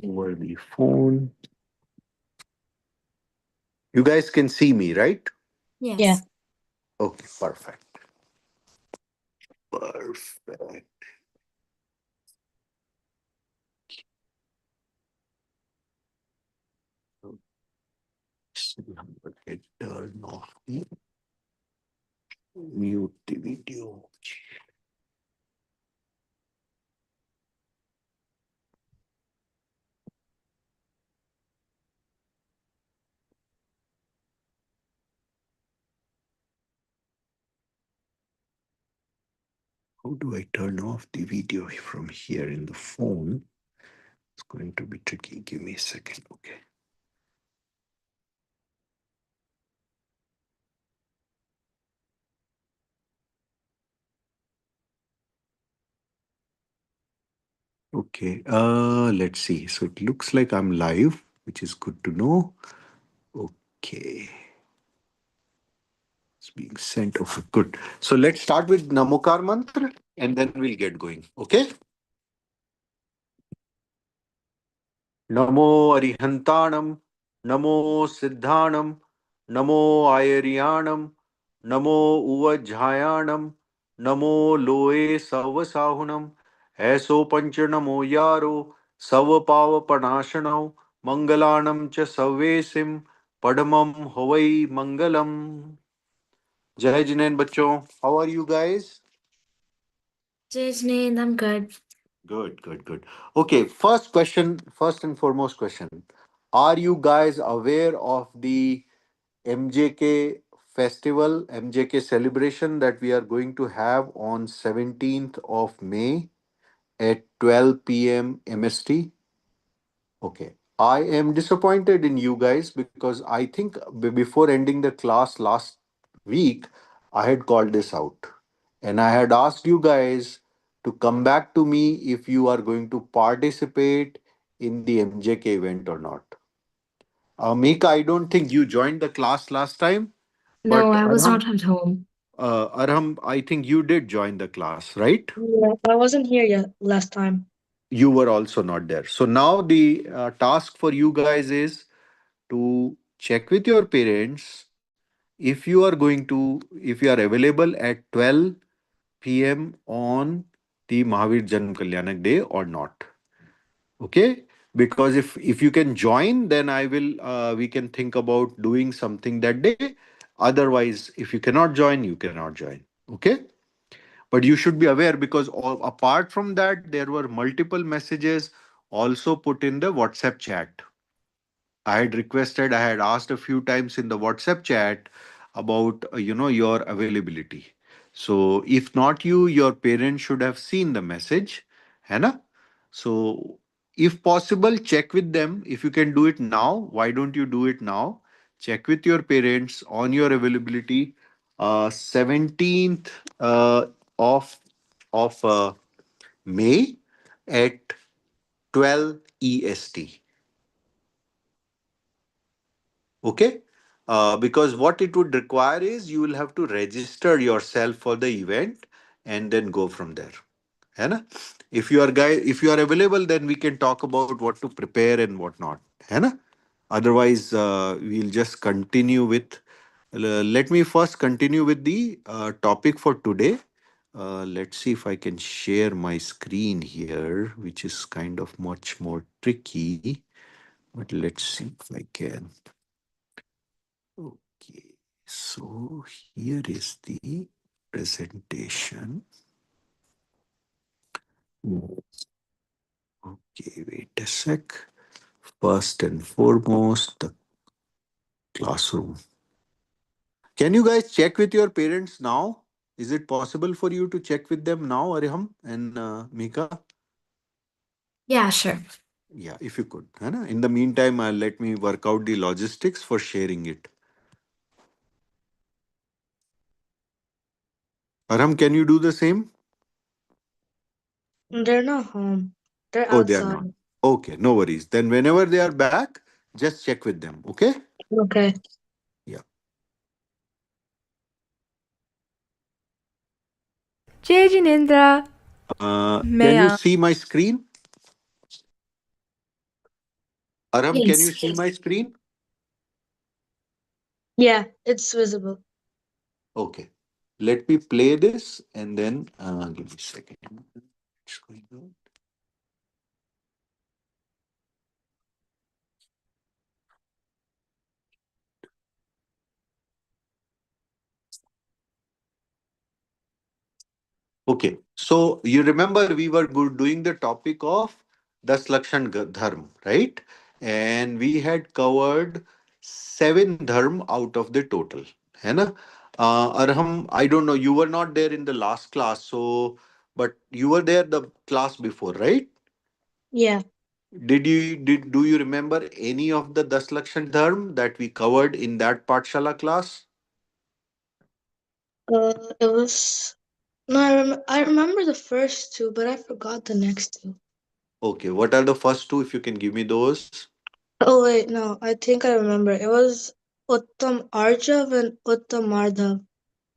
over the phone. You guys can see me, right? Yeah. Yes. Okay, perfect. Perfect. Okay, turn off the mute the video. How do I turn off the video from here in the phone? It's going to be tricky. Give me a second. Okay. Okay. Let's see. So it looks like I'm live, which is good to know. Okay. It's being sent. Okay, good. So let's start with Namokar mantra and then we'll get going. Okay. Namo Arihantanam, Namo Siddhanam, Namo Ayariyanam, Namo Uvajhayanam, Namo Loe Savasahunam, Eso Pancha Namo Yaro, Savapava Panashanam, Mangalanam Cha Savesim, Padamam Havai Mangalam. Jai Jinen Bachon, how are you guys? Jasmine, I'm good. Good, good, good. Okay, first question, first and foremost question. Are you guys aware of the MJK festival, MJK celebration that we are going to have on 17th of May at 12 p.m. MST? Okay. I am disappointed in you guys because I think before ending the class last week, I had called this out. And I had asked you guys to come back to me if you are going to participate in the MJK event or not. Mika, I don't think you joined the class last time, No, but I was not at home. Arham, I think you did join the class, right? Yeah. I wasn't here yet last time. You were also not there. So now the task for you guys is to check with your parents if you are going to, if you are available at 12 p.m. on the Mahavir Janam Kalyanak Day or not. Okay? Because if you can join, then I will we can think about doing something that day. Otherwise, if you cannot join, you cannot join. Okay? But you should be aware because apart from that, there were multiple messages also put in the WhatsApp chat. I had requested, I had asked a few times in the WhatsApp chat about your availability. So if not you, your parents should have seen the message, है ना? So if possible, check with them. If you can do it now, why don't you do it now? Check with your parents on your availability. 17th of May at 12 EST. Okay. Because what it would require is you will have to register yourself for the event and then go from there. है ना? If you are available, then we can talk about what to prepare and what not. है ना? Otherwise, we'll just continue with. Let me first continue with the topic for today. Let's see if I can share my screen here, which is kind of much more tricky. But let's see if I can. Okay, so here is the presentation. Okay, wait a sec. First and foremost, the classroom. Can you guys check with your parents now? Is it possible for you to check with them now, Ariham and Mika? Yeah, sure. Yeah, if you could. है ना? In the meantime, let me work out the logistics for sharing it. Arham, can you do the same? They're not home. They're Oh, they are not. outside. Okay, no worries. Then whenever they are back, just check with them. Okay? Okay. Yeah. Jai Jinendra, may Can you I? see my screen? Arham, can you Yes. see my screen? Yeah, it's visible. Okay. Let me play this and then give me a second. It's going on. Okay. So you remember we were doing the topic of Das Lakshan Dharm, right? And we had covered seven dharm out of the total. है ना? Arham, I don't know, you were not there in the last class, so but you were there the class before, right? Yeah. Did do you remember any of the Das Lakshan Dharm that we covered in that Pathshala class? It was no. I remember the first two, but I forgot the next two. Okay, what are the first two if you can give me those? Oh wait, no. I think I remember. It was Uttam Arjav and Uttam Mardhav.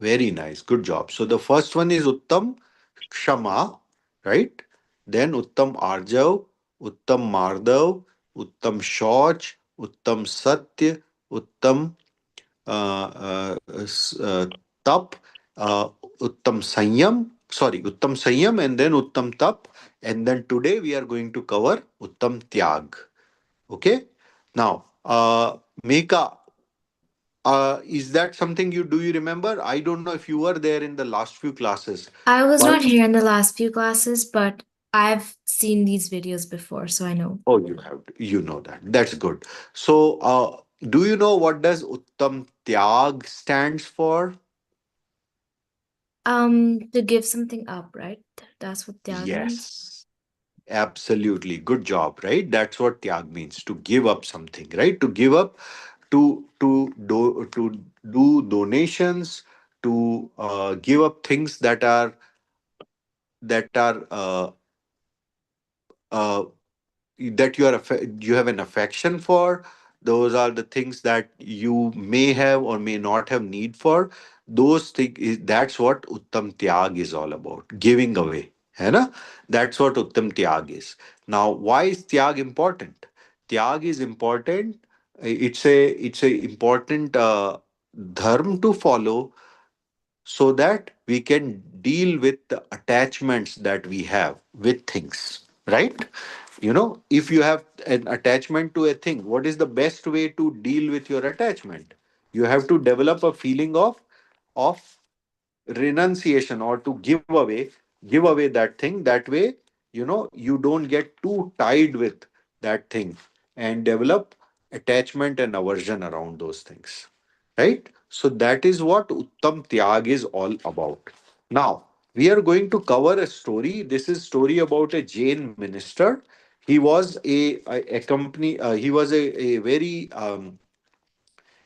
Very nice, good job. So the first one is Uttam Kshama, right? Then Uttam Arjav, Uttam Mardhav, Uttam Shauch, Uttam Satya, Uttam Tap, Uttam Sanyam, sorry, Uttam Sanyam, and then Uttam Tap. And then today we are going to cover Uttam Tyag. Okay. Now, Meka, is that something you do you remember? I don't know if you were there in the last few classes, I was but not here in the last few classes, but I've seen these videos before, so I know. oh, you have you know that. That's good. So, do you know what does Uttam Tyag stands for? To give something up, right? That's what Tyag means. Yes, absolutely. Good job, right? That's what Tyag means, to give up something, right? To give up, to do donations, to give up things that are uh, that you have an affection for. Those are the things that you may have or may not have need for. Those things that's what Uttam Tyag is all about, giving away, है ना? That's what Uttam Tyag is. Now why is Tyag important? Tyag is important. It's a important dharm to follow, so that we can deal with the attachments that we have with things, right? If you have an attachment to a thing, what is the best way to deal with your attachment? You have to develop a feeling of renunciation, or to give away that thing. That way, you don't get too tied with that thing and develop attachment and aversion around those things, right? So that is what Uttam Tyag is all about. Now we are going to cover a story. This is story about a Jain minister. He was a company he was a very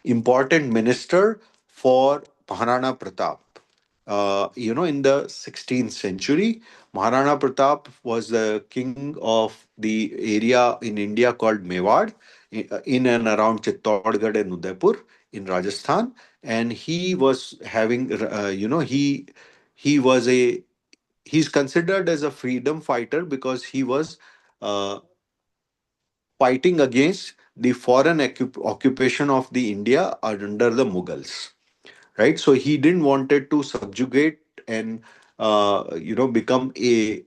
important minister for Maharana Pratap. In the 16th century, Maharana Pratap was the king of the area in India called Mewad, in and around Chittorgarh and Udaipur in Rajasthan. And he was having, he was he's considered as a freedom fighter because he was uh, fighting against the foreign occupation of the India under the Mughals, right? So he didn't wanted to subjugate and become a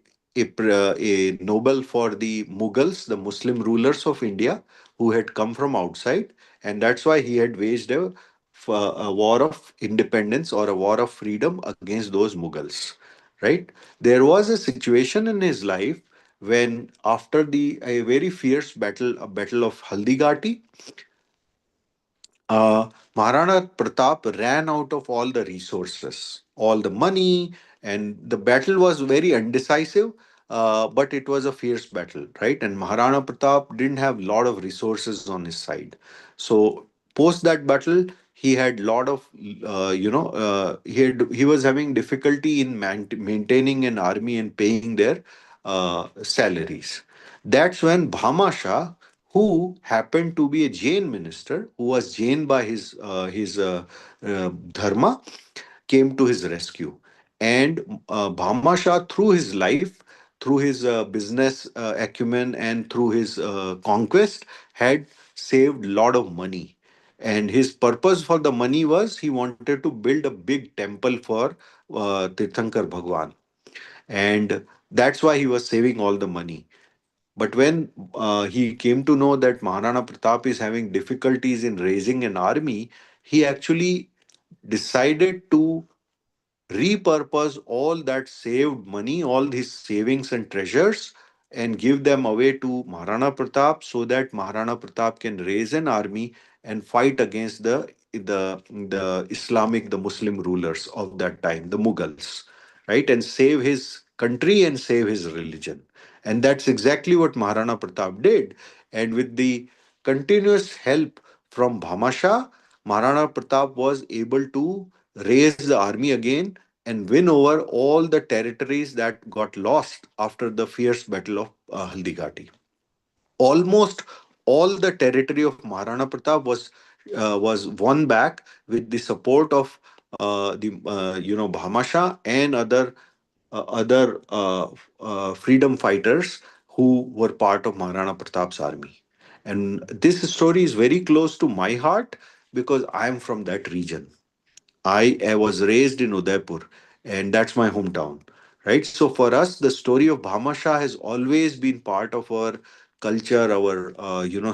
noble for the Mughals, the Muslim rulers of India who had come from outside, and that's why he had waged a war of independence or a war of freedom against those Mughals, right? There was a situation in his life when, after the a very fierce battle, a battle of Haldigati, Maharana Pratap ran out of all the resources, all the money, and the battle was very undecisive. But it was a fierce battle, right? And Maharana Pratap didn't have a lot of resources on his side. So post that battle, he had lot of, he was having difficulty in maintaining an army and paying their salaries. That's when Bhama Shah, who happened to be a Jain minister, who was Jain by his dharma, came to his rescue. And Bhama Shah, through his life, through his business acumen and through his conquest, had saved lot of money. And his purpose for the money was he wanted to build a big temple for Tirthankar Bhagwan. And that's why he was saving all the money. But when he came to know that Maharana Pratap is having difficulties in raising an army, he actually decided to repurpose all that saved money, all his savings and treasures, and give them away to Maharana Pratap so that Maharana Pratap can raise an army and fight against the Islamic, the Muslim rulers of that time, the Mughals, right? And save his country and save his religion. And that's exactly what Maharana Pratap did. And with the continuous help from Bhamasha, Maharana Pratap was able to raise the army again and win over all the territories that got lost after the fierce battle of Haldigati. Almost all the territory of Maharana Pratap was won back with the support of the Bhamasha and other freedom fighters who were part of Maharana Pratap's army. And this story is very close to my heart because I am from that region. I was raised in Udaipur, and that's my hometown, right? So for us, the story of Bhama Shah has always been part of our culture, our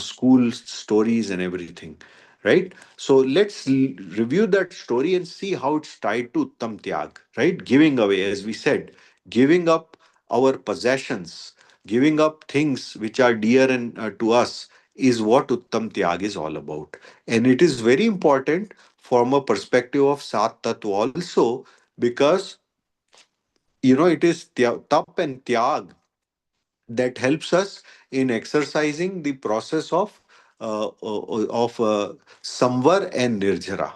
school stories and everything, right? So let's review that story and see how it's tied to Uttam Tyag, right? Giving away, as we said, giving up our possessions, giving up things which are dear and to us is what Uttam Tyag is all about. And it is very important from a perspective of Sat Tattva also, because it is tap and tyag that helps us in exercising the process of samvar and nirjara,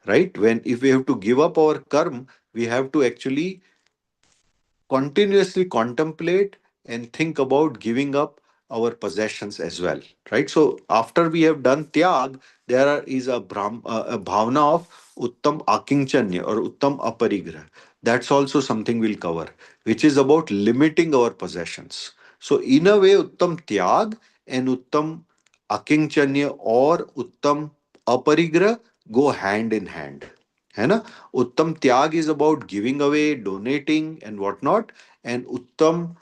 right? When if we have to give up our karma, we have to actually continuously contemplate and think about giving up our possessions as well, right? So after we have done tyag, is a bhavna of uttam akinchanya or uttam aparigrah. That's also something we'll cover, which is about limiting our possessions. So in a way, uttam tyag and uttam akinchanya or uttam aparigrah go hand in hand. है ना? उत्तम त्याग is about giving away, donating, and whatnot, and uttam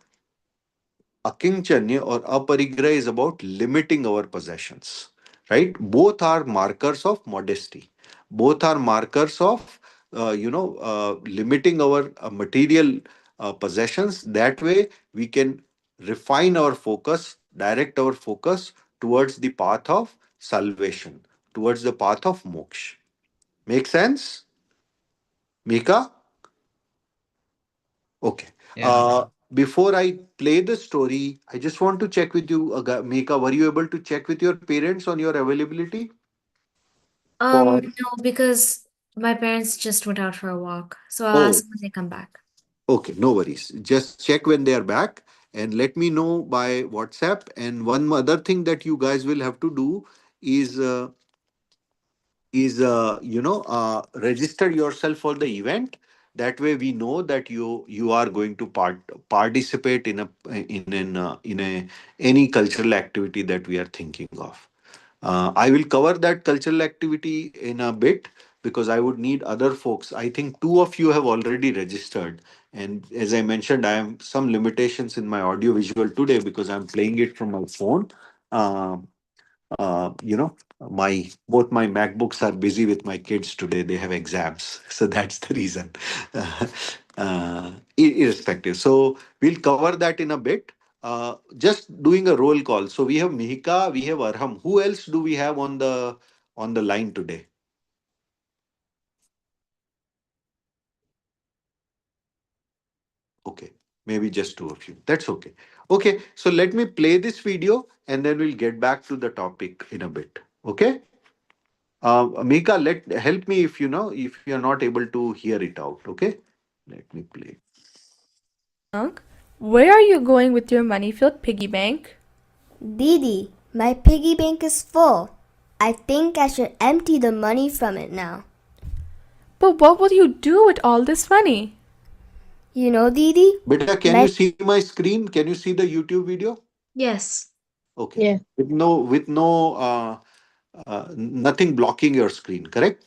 akinchanya or aparigraha is about limiting our possessions. Right? Both are markers of modesty. Both are markers of limiting our material possessions. That way, we can refine our focus, direct our focus towards the path of salvation, towards the path of moksha. Make sense, Mika? Okay. Yeah. Before I play the story, I just want to check with you, Mika. Were you able to check with your parents on your availability? For No, because my parents just went out for a walk, so I'll oh, ask when they come back. okay, no worries. Just check when they are back and let me know by WhatsApp. And one other thing that you guys will have to do is register yourself for the event. That way we know that you are going to participate in any cultural activity that we are thinking of. I will cover that cultural activity in a bit because I would need other folks. I think two of you have already registered, and as I mentioned, I have some limitations in my audio visual today because I'm playing it from my phone. Uh, my both my MacBooks are busy with my kids today. They have exams, so that's the reason. Irrespective, so we'll cover that in a bit. Just doing a roll call. So we have Mihika, we have Arham. Who else do we have on the line today? Okay, maybe just two of you. That's okay. Okay, so let me play this video and then we'll get back to the topic in a bit. Okay. Mika, let help me if you're not able to hear it out. Okay, let me play. Unc, where are you going with your money-filled piggy bank? Didi, my piggy bank is full. I think I should empty the money from it now. But what will you do with all this money? You know, Didi, Beta, can my you see my screen? Can you see the YouTube video? Yes. Okay. Yeah. With nothing blocking your screen, correct?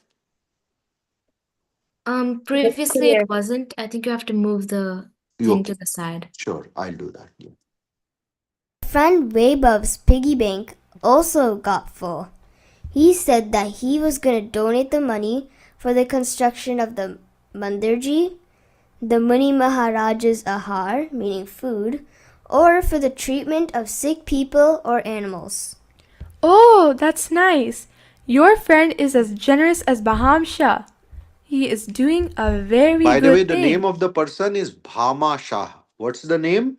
It's Previously clear. it wasn't. I think you have to move the You thing to okay? the side. Sure, I'll do that. Yeah. friend Vaibhav's piggy bank also got full. He said that he was going to donate the money for the construction of the Mandirji, the Muni Maharaj's ahar, meaning food, or for the treatment of sick people or animals. Oh, that's nice. Your friend is as generous as Baham Shah. He is doing a very By the way, good the name thing. of the person is Bhama Shah. What's the name?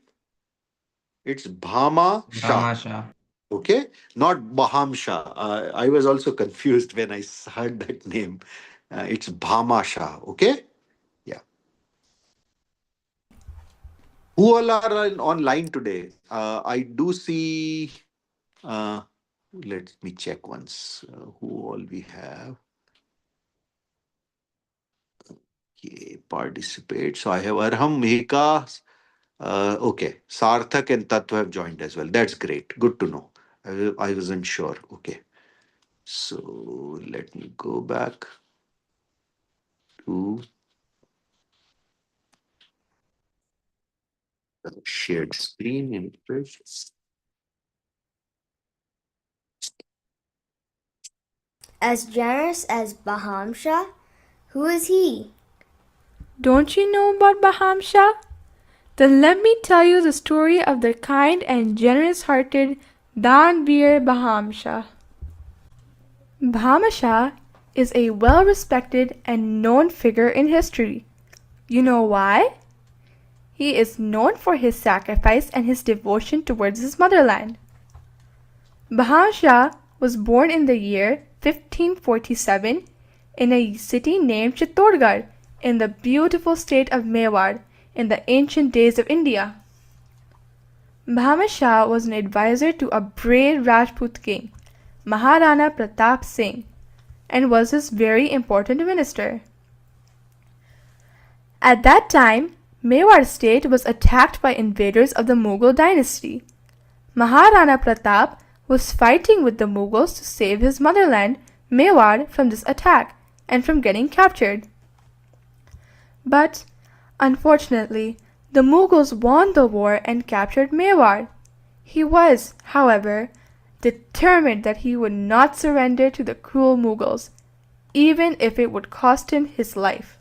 It's Bhama Shah. Tamasha. Okay, not Baham Shah. I was also confused when I heard that name. It's Bhama Shah. Okay, yeah. Who all are online today? I do see. Uh, let me check once. Who all we have? Okay, participate. So I have Arham, Mehika. Okay, Sarthak and Tattva have joined as well. That's great. Good to know. I wasn't sure. Okay, so let me go back to the shared screen in Twitch. As generous as Baham Shah? Who is he? Don't you know about Baham Shah? Then let me tell you the story of the kind and generous-hearted Danbir Baham Shah. Baham Shah is a well-respected and known figure in history. You know why? He is known for his sacrifice and his devotion towards his motherland. Baham Shah was born in the year 1547 in a city named Chittorgarh in the beautiful state of Mewar in the ancient days of India. Baham Shah was an advisor to a brave Rajput king, Maharana Pratap Singh, and was his very important minister. At that time, Mewar state was attacked by invaders of the Mughal dynasty. Maharana Pratap was fighting with the Mughals to save his motherland, Mewar, from this attack and from getting captured. But, unfortunately, the Mughals won the war and captured Mewar. He was, however, determined that he would not surrender to the cruel Mughals, even if it would cost him his life.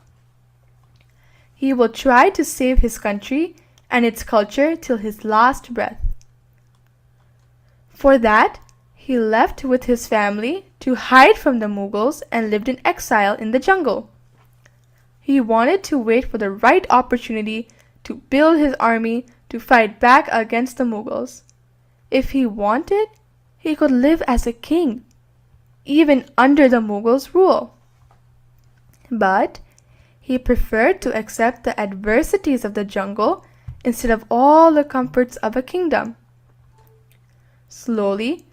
He will try to save his country and its culture till his last breath. For that, he left with his family to hide from the Mughals and lived in exile in the jungle. He wanted to wait for the right opportunity to build his army to fight back against the Mughals. If he wanted, he could live as a king, even under the Mughals' rule. But he preferred to accept the adversities of the jungle instead of all the comforts of a kingdom. Slowly,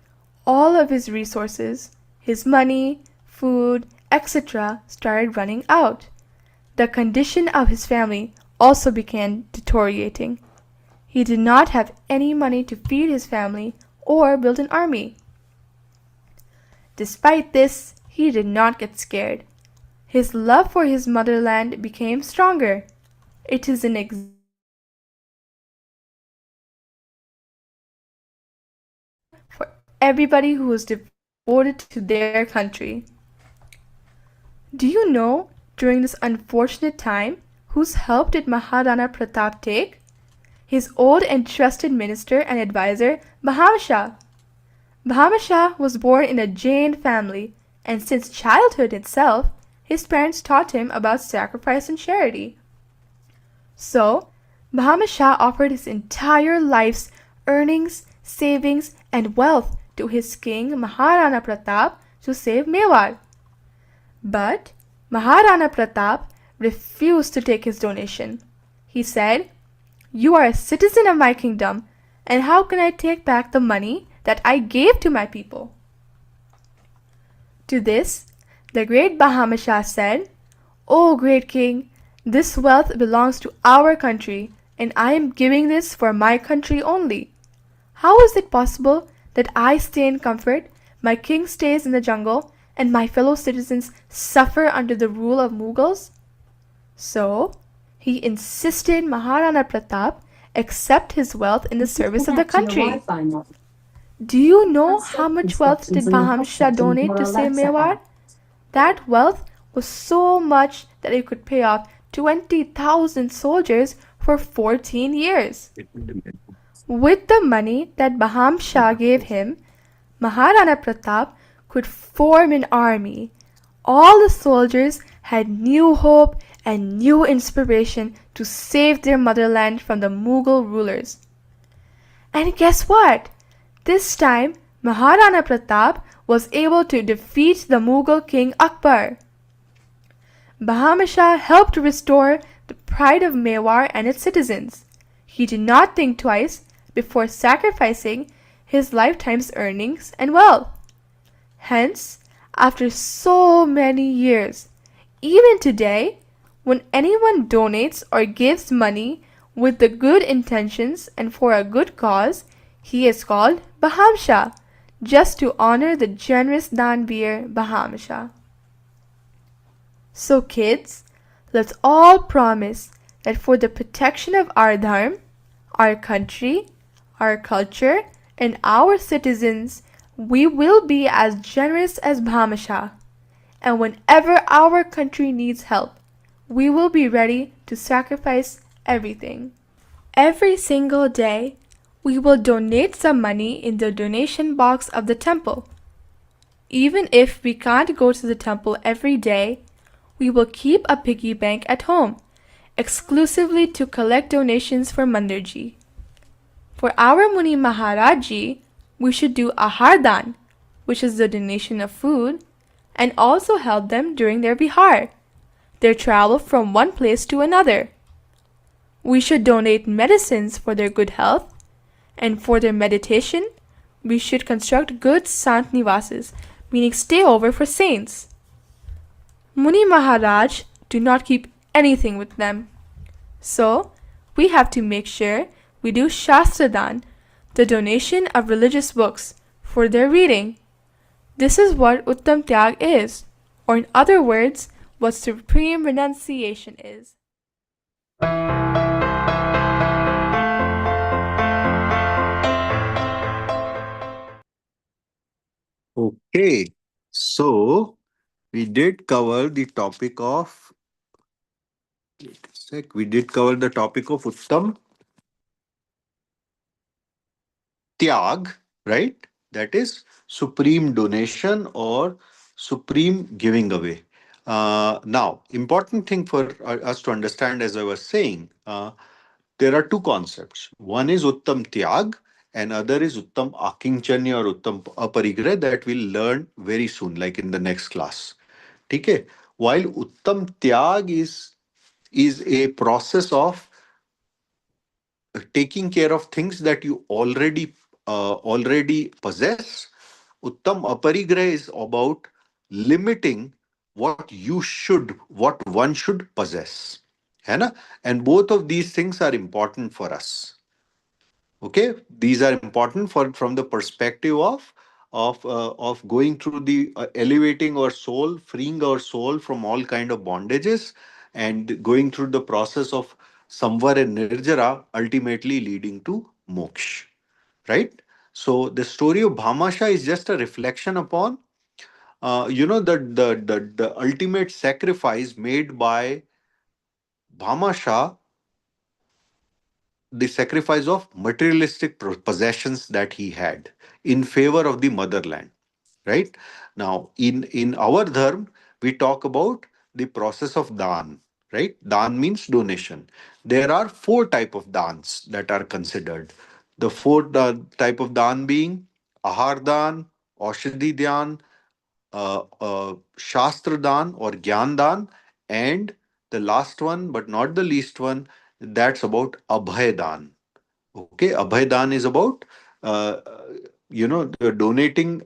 all of his resources, his money, food, etc., started running out. The condition of his family also began deteriorating. He did not have any money to feed his family or build an army. Despite this, he did not get scared. His love for his motherland became stronger. It is an example for everybody who is devoted to their country. Do you know, during this unfortunate time, whose help did Maharana Pratap take? His old and trusted minister and advisor, Baham Shah. Baham Shah was born in a Jain family, and since childhood itself, his parents taught him about sacrifice and charity. So, Baham Shah offered his entire life's earnings, savings, and wealth to his king Maharana Pratap to save Mewar. But Maharana Pratap refused to take his donation. He said, "You are a citizen of my kingdom, and how can I take back the money that I gave to my people?" To this, the great Bahama Shah said, "O great king, This wealth belongs to our country, and I am giving this for my country only. How is it possible that I stay in comfort, my king stays in the jungle, and my fellow citizens suffer under the rule of Mughals? So, he insisted Maharana Pratap accept his wealth in the service of the country. Do you know how much wealth did Baham Shah donate to save Mewar? That wealth was so much that it could pay off 20,000 soldiers for 14 years. With the money that Baham Shah gave him, Maharana Pratap could form an army. All the soldiers had new hope and new inspiration to save their motherland from the Mughal rulers. And guess what? This time, Maharana Pratap was able to defeat the Mughal king Akbar. Bahama Shah helped restore the pride of Mewar and its citizens. He did not think twice before sacrificing his lifetime's earnings and wealth. Hence, after so many years, even today, when anyone donates or gives money with the good intentions and for a good cause, he is called Baham Shah, just to honor the generous Danveer Baham Shah. So kids, let's all promise that for the protection of our dharm, our country, our culture, and our citizens, we will be as generous as Baham Shah. And whenever our country needs help, we will be ready to sacrifice everything. Every single day, we will donate some money in the donation box of the temple. Even if we can't go to the temple every day, we will keep a piggy bank at home, exclusively to collect donations for Mandirji. For our Muni Maharaji, we should do Ahardan, which is the donation of food, and also help them during their vihar, their travel from one place to another. We should donate medicines for their good health, and for their meditation, we should construct good Sant Nivases, meaning stay over for saints. Muni Maharaj do not keep anything with them. So, we have to make sure we do Shastradan, the donation of religious books, for their reading. This is what Uttam Tyag is, or in other words, what supreme renunciation is. Okay, so we did cover the topic of. Wait a sec. We did cover the topic of Uttam Tyag, right? That is supreme donation or supreme giving away. Now, important thing for us to understand, as I was saying, there are two concepts. One is Uttam Tyag, and other is Uttam Akinchanya or Uttam Aparigraha that we'll learn very soon, like in the next class. Okay. While Uttam Tyag is a process of taking care of things that you already possess. Uttam Aparigraha is about limiting what one should possess. है ना? And both of these things are important for us. Okay, these are important for from the perspective of going through the elevating our soul, freeing our soul from all kind of bondages, and going through the process of samvar and nirjara, ultimately leading to moksha. Right. So the story of Bhamasha is just a reflection upon the ultimate sacrifice made by Bhamasha, the sacrifice of materialistic possessions that he had in favor of the motherland. Right. Now in our dharm we talk about the process of dan. Right. Dan means donation. There are four type of dans that are considered. The four type of dan being ahar dan, aushadhi dan, shastra dan or gyan dan, and the last one but not the least one, that's about abhay dan. Okay, Abhay Dan is about the donating,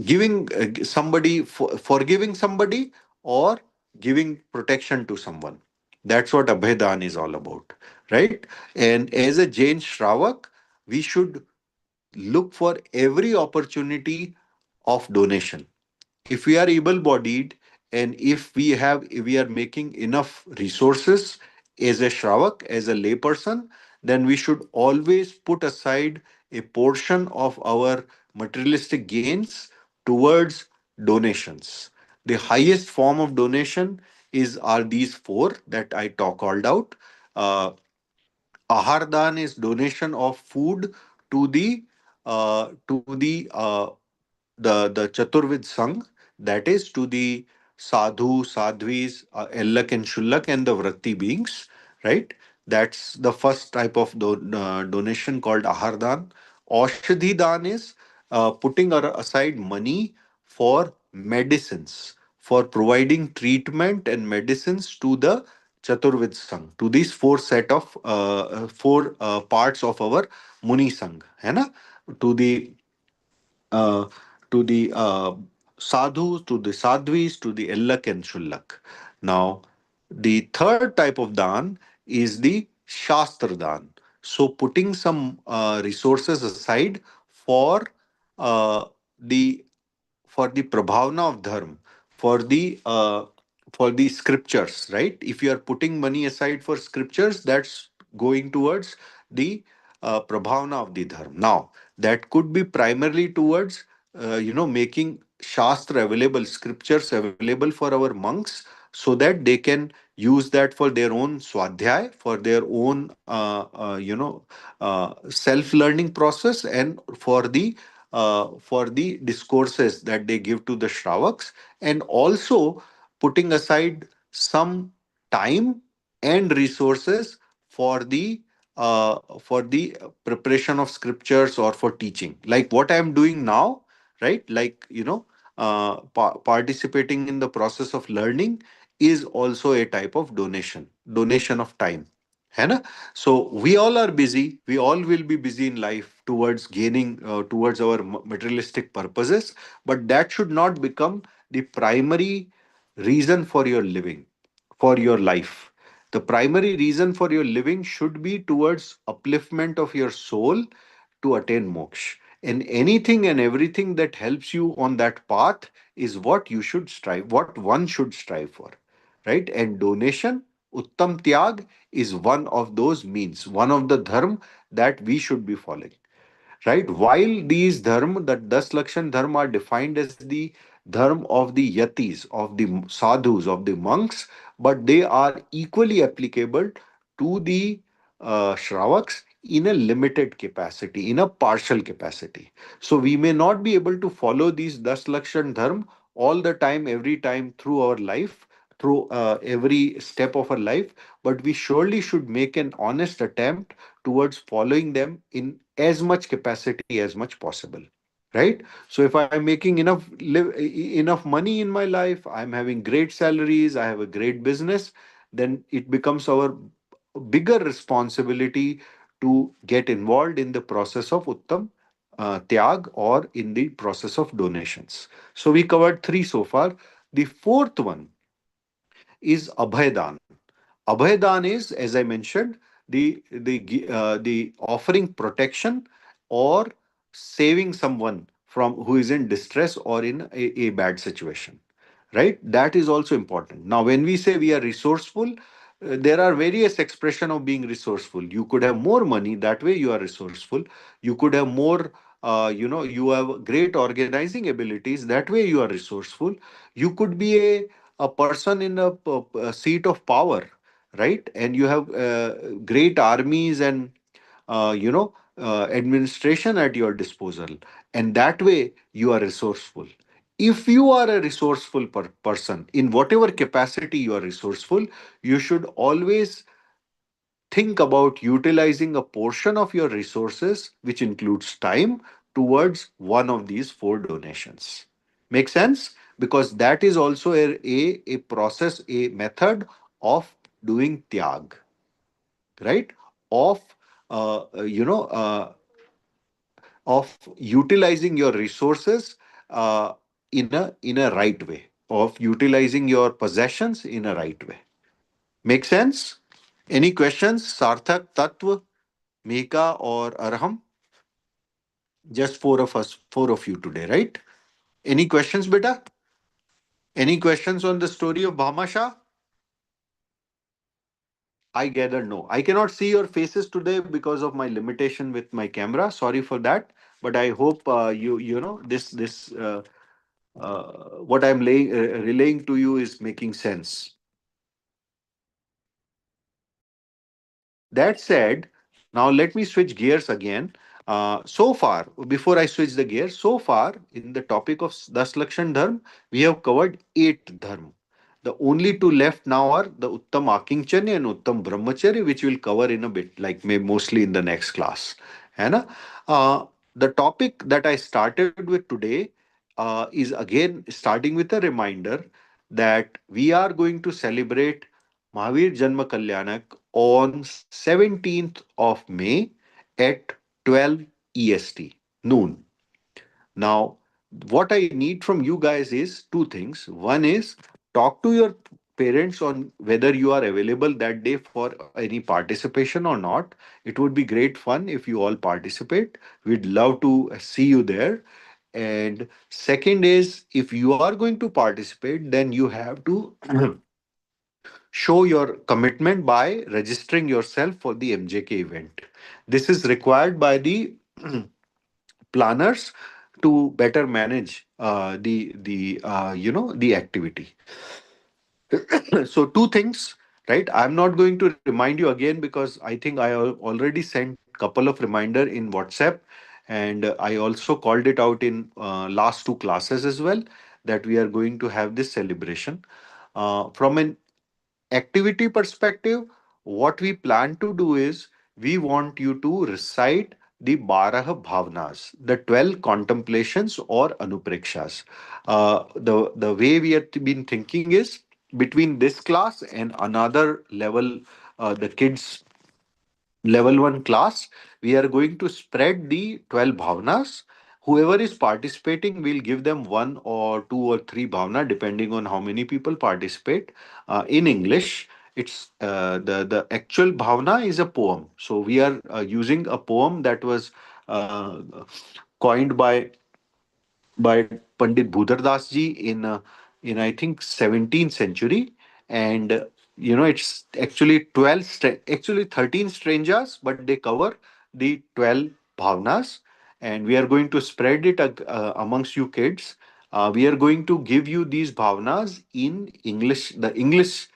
giving somebody, forgiving somebody, or giving protection to someone. That's what Abhedan is all about, right? And as a Jain Shravak, we should look for every opportunity of donation. If we are able bodied, and if we are making enough resources as a shravak, as a layperson, then we should always put aside a portion of our materialistic gains towards donations. The highest form of donation is are these four that I talk called out. uh, Ahardan is donation of food to the Chaturvid Sangh, that is to the sadhu, sadhvis, ellak and shullak, and the vrati beings, right? That's the first type of donation called ahardan. Aushadhi dan is putting aside money for medicines, for providing treatment and medicines to the Chaturvid Sangh, to these four parts of our Muni Sangh, है ना? To the uh, sadhus, to the sadhvis, to the ellak and shullak. Now, the third type of dan is the shastra dan. So, putting some resources aside for uh, the prabhavna of dharma, for the scriptures, right? If you are putting money aside for scriptures, that's going towards the prabhavna of the dharma. Now, that could be primarily towards making shastra available, scriptures available for our monks, so that they can use that for their own swadhyay, for their own self learning process, and for the discourses that they give to the Shravaks, and also putting aside some time and resources for the preparation of scriptures or for teaching, like what I am doing now, right? Like, participating in the process of learning is also a type of donation of time, है ना? So we all are busy, we all will be busy in life towards gaining towards our materialistic purposes, but that should not become the primary reason for your living, for your life. The primary reason for your living should be towards upliftment of your soul to attain moksha. And anything and everything that helps you on that path is what you should strive, what one should strive for, right? And donation, Uttam Tyag, is one of those means, one of the dharma that we should be following, right? While these dharma, that Das Lakshan dharma, are defined as the dharma of the yatis, of the sadhus, of the monks, but they are equally applicable to the shravaks in a limited capacity, in a partial capacity. So we may not be able to follow these Das Lakshan dharma all the time, every time through our life, through every step of our life, but we surely should make an honest attempt towards following them in as much capacity as much possible, right? So if I'm making enough money in my life, I'm having great salaries, I have a great business, then it becomes our bigger responsibility to get involved in the process of uttam tyag, or in the process of donations. So we covered three so far. The fourth one is abhaydan. Abhaydan is, as I mentioned, the offering protection or saving someone from who is in distress or in a bad situation, right? That is also important. Now, when we say we are resourceful, there are various expression of being resourceful. You could have more money, that way you are resourceful. You could have more, you have great organizing abilities, that way you are resourceful. You could be a person in a seat of power, right? And you have great armies and administration at your disposal, and that way you are resourceful. If you are a resourceful person, in whatever capacity you are resourceful, you should always think about utilizing a portion of your resources, which includes time, towards one of these four donations. Make sense? Because that is also a process, a method of doing tyag, right? Of uh, uh, you know uh, of utilizing your resources in a right way. of utilizing your possessions in a right way. Make sense? Any questions? Sarthak, Tatva, Meka, or Arham? Just four of us, four of you today, right? Any questions, beta? Any questions on the story of Bhamasha? I gather no. I cannot see your faces today because of my limitation with my camera. Sorry for that. But I hope you know what I'm relaying to you is making sense. That said, now let me switch gears again. So far, before I switch the gear, so far in the topic of Das Lakshan Dharm, we have covered 8 dharm. The only two left now are the Uttam Akincharya and Uttam Brahmacharya, which we'll cover in a bit, like mostly in the next class. है ना? The topic that I started with today is again starting with a reminder that we are going to celebrate Mahavir Janma Kalyanak on 17th of May at 12 EST, noon. Now, what I need from you guys is two things. One is talk to your parents on whether you are available that day for any participation or not. It would be great fun if you all participate. We'd love to see you there. And second is, if you are going to participate, then you have to show your commitment by registering yourself for the MJK event. This is required by the planners to better manage the activity. So two things, right? I'm not going to remind you again because I think I already sent couple of reminder in WhatsApp, and I also called it out in last two classes as well, that we are going to have this celebration. From an activity perspective, what we plan to do is we want you to recite the Barah Bhavnas, the 12 contemplations or Anuprekshas. The way we have been thinking is between this class and another level, the kids level 1 class, we are going to spread the 12 bhavnas. Whoever is participating, will give them one or two or three bhavna depending on how many people participate. In English, it's the actual bhavna is a poem, so we are using a poem that was uh, coined by Pandit Bhudar Das ji in I think 17th century, and it's actually 13 stranjas, but they cover the 12 bhavnas, and we are going to spread it amongst you kids. We are going to give you these bhavnas in English, the English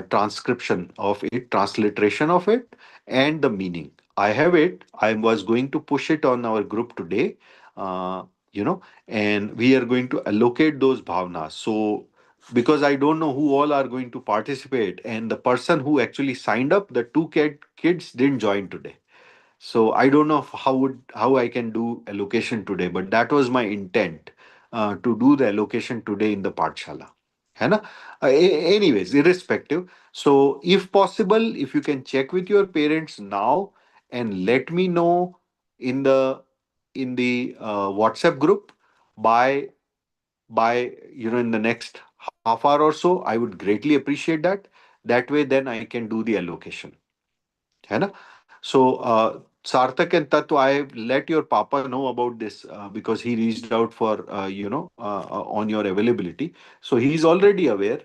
transcription of it, transliteration of it, and the meaning. I have it. I was going to push it on our group today. Uh, you know and we are going to allocate those bhavnas. So because I don't know who all are going to participate, and the person who actually signed up, the two kids didn't join today, so I don't know how I can do allocation today, but that was my intent, to do the allocation today in the Pathshala. है ना? Anyways, irrespective. So if possible, if you can check with your parents now and let me know in the WhatsApp group by in the next half hour or so, I would greatly appreciate that. That way, then I can do the allocation. है ना? So, Sarthak and Tattva, I let your papa know about this because he reached out for, on your availability. So he's already aware.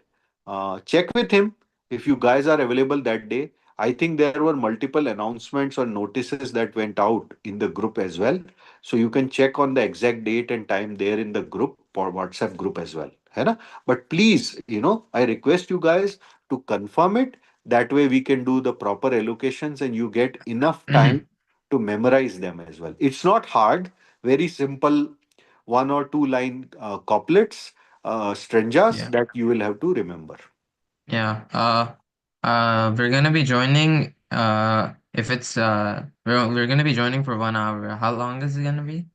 Check with him if you guys are available that day. I think there were multiple announcements or notices that went out in the group as well. So you can check on the exact date and time there in the group or WhatsApp group as well. है ना? But please, I request you guys to confirm it. That way we can do the proper allocations and you get enough time to memorize them as well. It's not hard, very simple, one or two line couplets, Yeah. stranjas that you will have to remember. Yeah. We're gonna be joining. If it's we're gonna be joining for 1 hour. How long is it gonna be?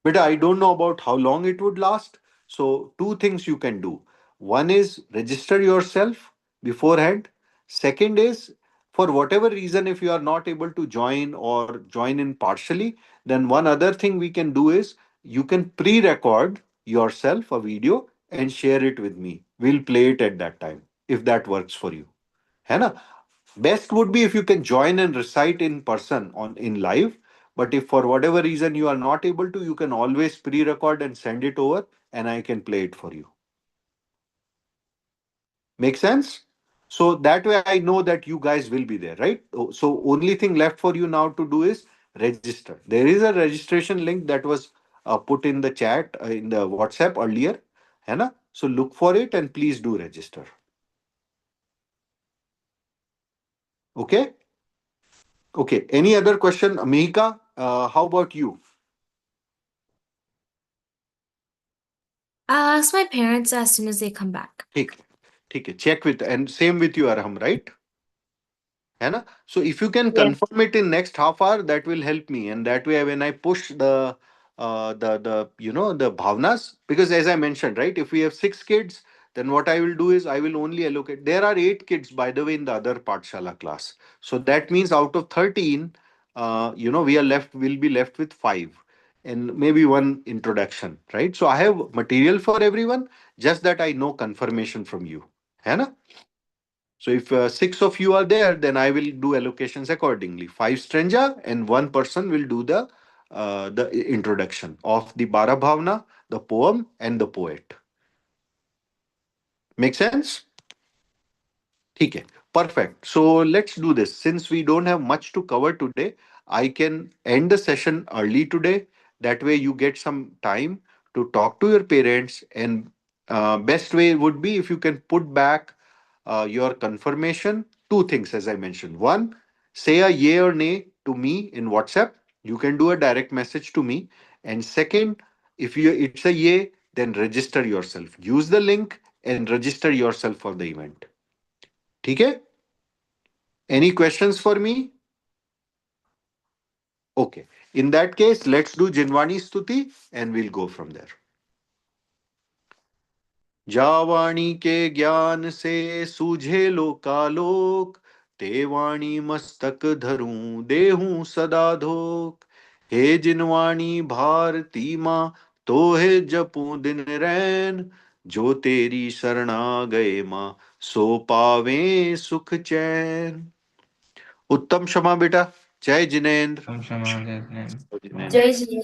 But I don't know about how long it would last. So, two things you can do. One is register yourself beforehand. Second is, for whatever reason, if you are not able to join or join in partially, then one other thing we can do is you can pre record yourself a video and share it with me. We'll play it at that time if that works for you. है ना? Best would be if you can join and recite in person on in live. But if for whatever reason you are not able to, you can always pre-record and send it over, and I can play it for you. Make sense? So that way I know that you guys will be there, right? So only thing left for you now to do is register. There is a registration link that was put in the chat in the WhatsApp earlier. है ना? So look for it and please do register. Okay? Okay. Any other question? Mihika, how about you? I'll ask my parents as soon as they come back. ठीक ठीक है. Check with and same with you, Arham, right? है ना? So if you can Yeah. confirm it in next half hour, that will help me, and that way when I push the the bhavnas, because as I mentioned, right, if we have 6 kids, then what I will do is I will only allocate. There are 8 kids, by the way, in the other Pathshala class. So that means out of 13, we'll be left with 5 and maybe one introduction, right? So I have material for everyone, just that I know confirmation from you. है ना? So if 6 of you are there, then I will do allocations accordingly. 5 stranger and one person will do the introduction of the Bara Bhavna, the poem, and the poet. Make sense? Okay, perfect. So let's do this. Since we don't have much to cover today, I can end the session early today. That way, you get some time to talk to your parents. And best way would be if you can put back your confirmation. 2 things, as I mentioned. One, say a yay or nay to me in WhatsApp. You can do a direct message to me. And second, if it's a yay, then register yourself. Use the link and register yourself for the event. ठीक है? Any questions for me? Okay. In that case, let's do Jinwani Stuti and we'll go from there. जावाणी के ज्ञान से सूझे लोकालोक, तेवाणी मस्तक धरूं देहूं सदा धोक। हे जिनवाणी भारती माँ, तो हे जपूं दिन रैन, जो तेरी शरणा गए माँ, सो पावे सुख चैन। उत्तम क्षमा बेटा। जय Jinendra. Om Shama Jai Jinesh. Jinendra. Jai Shri